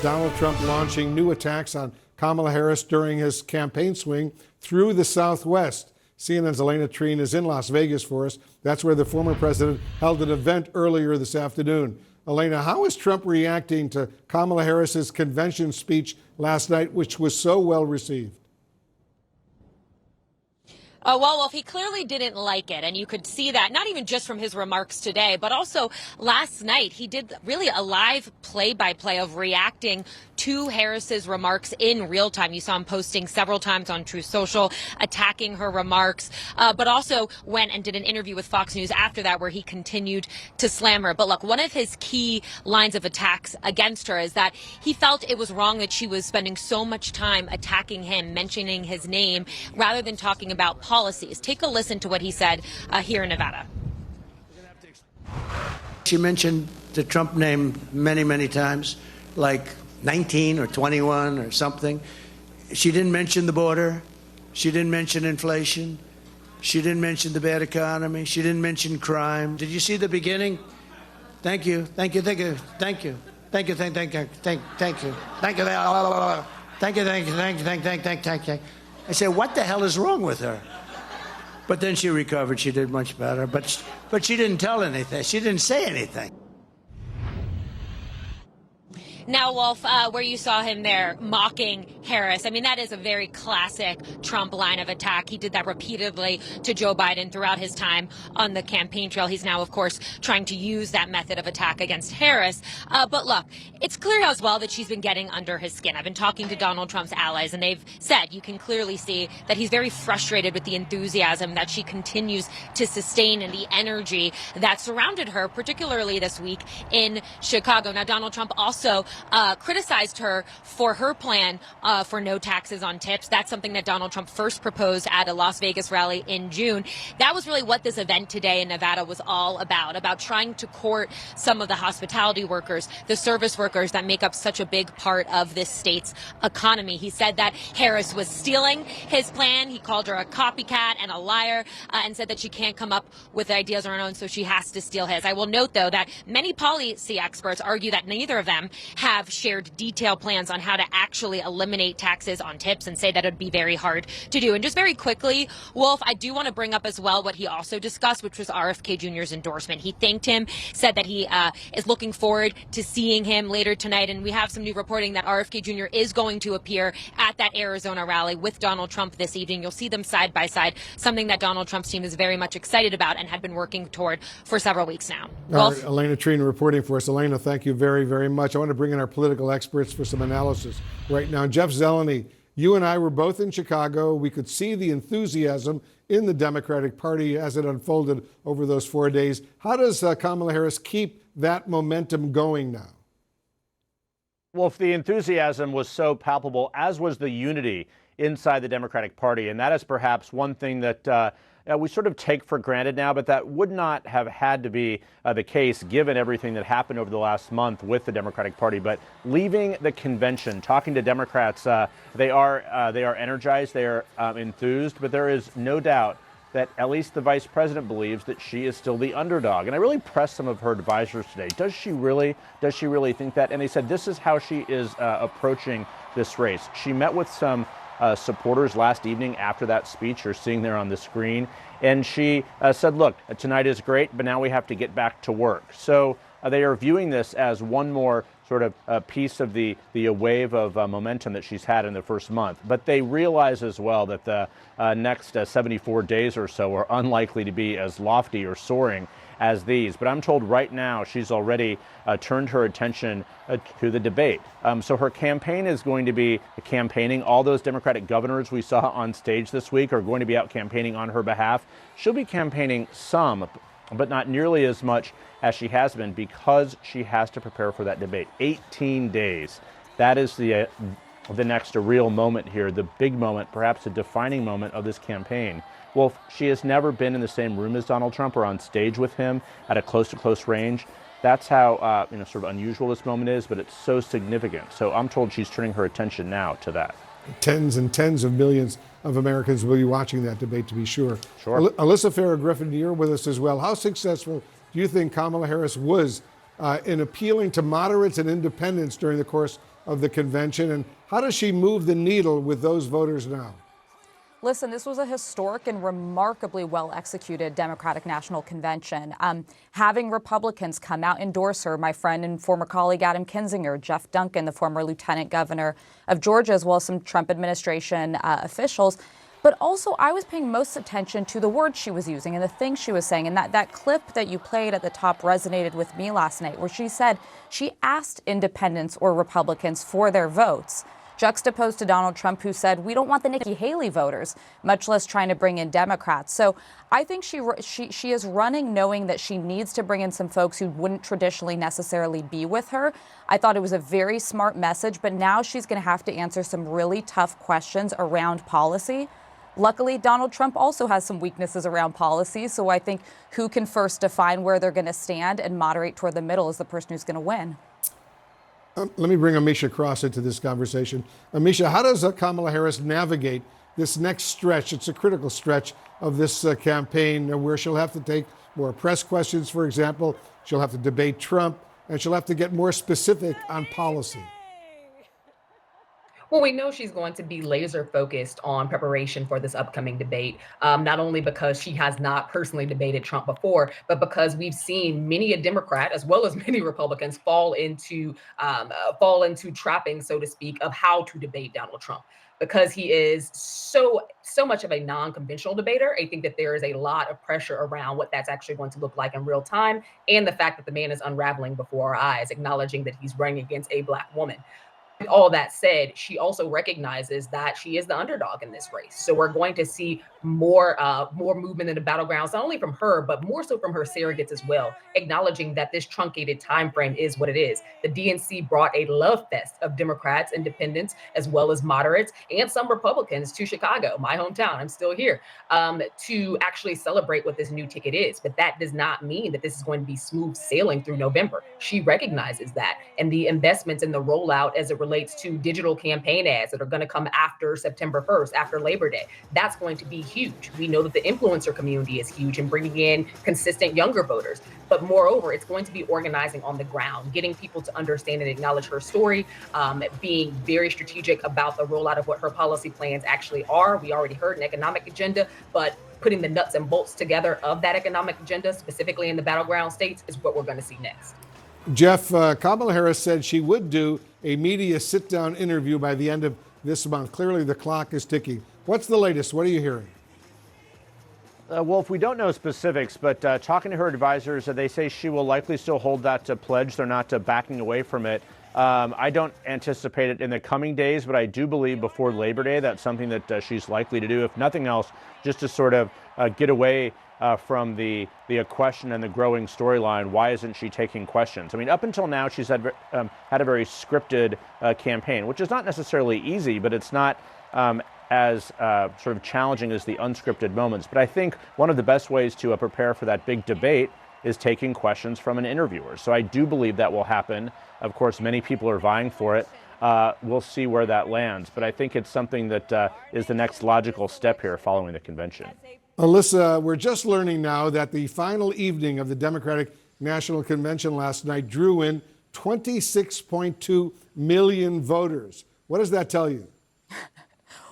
Donald Trump launching new attacks on Kamala Harris during his campaign swing through the Southwest. CNN's Elena Treen is in Las Vegas for us. That's where the former president held an event earlier this afternoon. Elena, how is Trump reacting to Kamala Harris's convention speech last night, which was so well received? Well, he clearly didn't like it, and you could see that not even just from his remarks today, but also last night. He did really a live play-by-play of reacting to Harris's remarks in real time. You saw him posting several times on Truth Social, attacking her remarks, but also went and did an interview with Fox News after that where he continued to slam her. But look, one of his key lines of attacks against her is that he felt it was wrong that she was spending so much time attacking him, mentioning his name, rather than talking about policies. Take a listen to what he said here in Nevada. She mentioned the Trump name many, many times, like 19 or 21 or something. She didn't mention the border. She didn't mention inflation. She didn't mention the bad economy. She didn't mention crime. Did you see the beginning? Thank you. Thank you. Thank you. Thank you. Thank you. Thank you. Thank you. Thank you. Thank you. Thank you. Thank you. I said, what the hell is wrong with her? But then she recovered. She did much better. But she didn't tell anything. She didn't say anything. Now, Wolf, where you saw him there mocking Harris, I mean, that is a very classic Trump line of attack. He did that repeatedly to Joe Biden throughout his time on the campaign trail. He's now, of course, trying to use that method of attack against Harris. But look, it's clear as well that she's been getting under his skin. I've been talking to Donald Trump's allies, and they've said you can clearly see that he's very frustrated with the enthusiasm that she continues to sustain and the energy that surrounded her, particularly this week in Chicago. Now, Donald Trump also criticized her for her plan for no taxes on tips. That's something that Donald Trump first proposed at a Las Vegas rally in June. That was really what this event today in Nevada was all about trying to court some of the hospitality workers, the service workers that make up such a big part of this state's economy. He said that Harris was stealing his plan. He called her a copycat and a liar, and said that she can't come up with ideas on her own, so she has to steal his. I will note, though, that many policy experts argue that neither of them have shared detailed plans on how to actually eliminate taxes on tips, and say that it would be very hard to do. And just very quickly, Wolf, I do want to bring up as well what he also discussed, which was RFK Jr.'s endorsement. He thanked him, said that he is looking forward to seeing him later tonight. And we have some new reporting that RFK Jr. is going to appear at that Arizona rally with Donald Trump this evening. You'll see them side by side, something that Donald Trump's team is very much excited about and had been working toward for several weeks now. All right, Elena Treen reporting for us. Elena, thank you very, very much. I want to bring in our political experts for some analysis right now. Jeff Zeleny, you and I were both in Chicago. We could see the enthusiasm in the Democratic Party as it unfolded over those 4 days. How does Kamala Harris keep that momentum going now? Well, if the enthusiasm was so palpable, as was the unity inside the Democratic Party, and that is perhaps one thing that we sort of take for granted now, but that would not have had to be the case given everything that happened over the last month with the Democratic Party. But leaving the convention, talking to Democrats, they are energized, they are enthused, but there is no doubt that at least the vice president believes that she is still the underdog. And I really pressed some of her advisors today. Does she really think that? And they said this is how she is approaching this race. She met with some supporters last evening after that speech you're seeing there on the screen. And she said, look, tonight is great, but now we have to get back to work. So they are viewing this as one more sort of piece of the wave of momentum that she's had in the first month. But they realize as well that the next 74 days or so are unlikely to be as lofty or soaring as these. But I'm told right now she's already turned her attention to the debate. So her campaign is going to be campaigning. All those Democratic governors we saw on stage this week are going to be out campaigning on her behalf. She'll be campaigning some, but not nearly as much as she has been, because she has to prepare for that debate. 18 days. That is the next real moment here, the big moment, perhaps a defining moment of this campaign. Well, she has never been in the same room as Donald Trump or on stage with him at a close-to-close range. That's how sort of unusual this moment is, but it's so significant. So I'm told she's turning her attention now to that. Tens and tens of millions of Americans will be watching that debate, to be sure. Sure. Alyssa Farah-Griffin, you're with us as well. How successful do you think Kamala Harris was in appealing to moderates and independents during the course of the convention. And how does she move the needle with those voters now? Listen, this was a historic and remarkably well-executed Democratic National Convention. Having Republicans come out endorse her, my friend and former colleague Adam Kinzinger, Jeff Duncan, the former lieutenant governor of Georgia, as well as some Trump administration officials. But also, I was paying most attention to the words she was using and the things she was saying. And that clip that you played at the top resonated with me last night, where she said she asked independents or Republicans for their votes, juxtaposed to Donald Trump, who said, we don't want the Nikki Haley voters, much less trying to bring in Democrats. So I think she is running knowing that she needs to bring in some folks who wouldn't traditionally necessarily be with her. I thought it was a very smart message, but now she's going to have to answer some really tough questions around policy. Luckily, Donald Trump also has some weaknesses around policy, so I think who can first define where they're going to stand and moderate toward the middle is the person who's going to win. Let me bring Amisha Cross into this conversation. Amisha, how does Kamala Harris navigate this next stretch? It's a critical stretch of this campaign where she'll have to take more press questions, for example. She'll have to debate Trump, and she'll have to get more specific on policy. Well, we know she's going to be laser focused on preparation for this upcoming debate, not only because she has not personally debated Trump before, but because we've seen many a Democrat as well as many Republicans fall into trappings, so to speak, of how to debate Donald Trump. Because he is so much of a non-conventional debater, I think that there is a lot of pressure around what that's actually going to look like in real time, and the fact that the man is unraveling before our eyes, acknowledging that he's running against a Black woman. With all that said, she also recognizes that she is the underdog in this race. So we're going to see more movement in the battlegrounds, not only from her, but more so from her surrogates as well, acknowledging that this truncated time frame is what it is. The DNC brought a love fest of Democrats, independents, as well as moderates, and some Republicans to Chicago, my hometown. I'm still here, to actually celebrate what this new ticket is. But that does not mean that this is going to be smooth sailing through November. She recognizes that, and the investments in the rollout as it relates to digital campaign ads that are going to come after September 1st, after Labor Day, that's going to be huge. We know that the influencer community is huge in bringing in consistent younger voters. But moreover, it's going to be organizing on the ground, getting people to understand and acknowledge her story, being very strategic about the rollout of what her policy plans actually are. We already heard an economic agenda, but putting the nuts and bolts together of that economic agenda, specifically in the battleground states, is what we're going to see next. Jeff, Kamala Harris said she would do a media sit-down interview by the end of this month. Clearly, the clock is ticking. What's the latest? What are you hearing? Wolf, we don't know specifics, but talking to her advisors, they say she will likely still hold that pledge. They're not backing away from it. I don't anticipate it in the coming days, but I do believe before Labor Day that's something that she's likely to do, if nothing else, just to sort of get away from the question and the growing storyline. Why isn't she taking questions? I mean, up until now, she's had a very scripted campaign, which is not necessarily easy, but it's not as sort of challenging as the unscripted moments. But I think one of the best ways to prepare for that big debate is taking questions from an interviewer. So I do believe that will happen. Of course, many people are vying for it. We'll see where that lands. But I think it's something that is the next logical step here following the convention. Alyssa, we're just learning now that the final evening of the Democratic National Convention last night drew in 26.2 million voters. What does that tell you?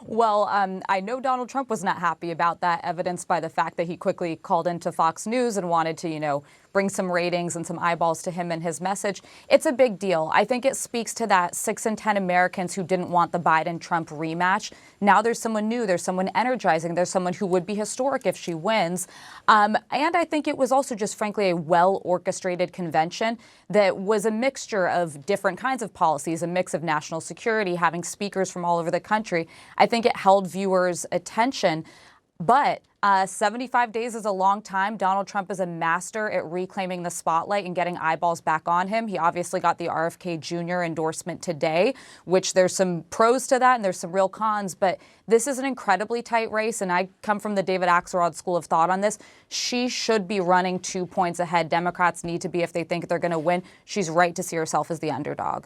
Well, I know Donald Trump was not happy about that, evidenced by the fact that he quickly called into Fox News and wanted to, bring some ratings and some eyeballs to him and his message. It's a big deal. I think it speaks to that 6 in 10 Americans who didn't want the Biden-Trump rematch. Now there's someone new, there's someone energizing, there's someone who would be historic if she wins. And I think it was also just, frankly, a well-orchestrated convention that was a mixture of different kinds of policies, a mix of national security, having speakers from all over the country. I think it held viewers' attention. But 75 days is a long time. Donald Trump is a master at reclaiming the spotlight and getting eyeballs back on him. He obviously got the RFK Jr. endorsement today, which there's some pros to that and there's some real cons. But this is an incredibly tight race, and I come from the David Axelrod school of thought on this. She should be running 2 points ahead. Democrats need to be if they think they're going to win. She's right to see herself as the underdog.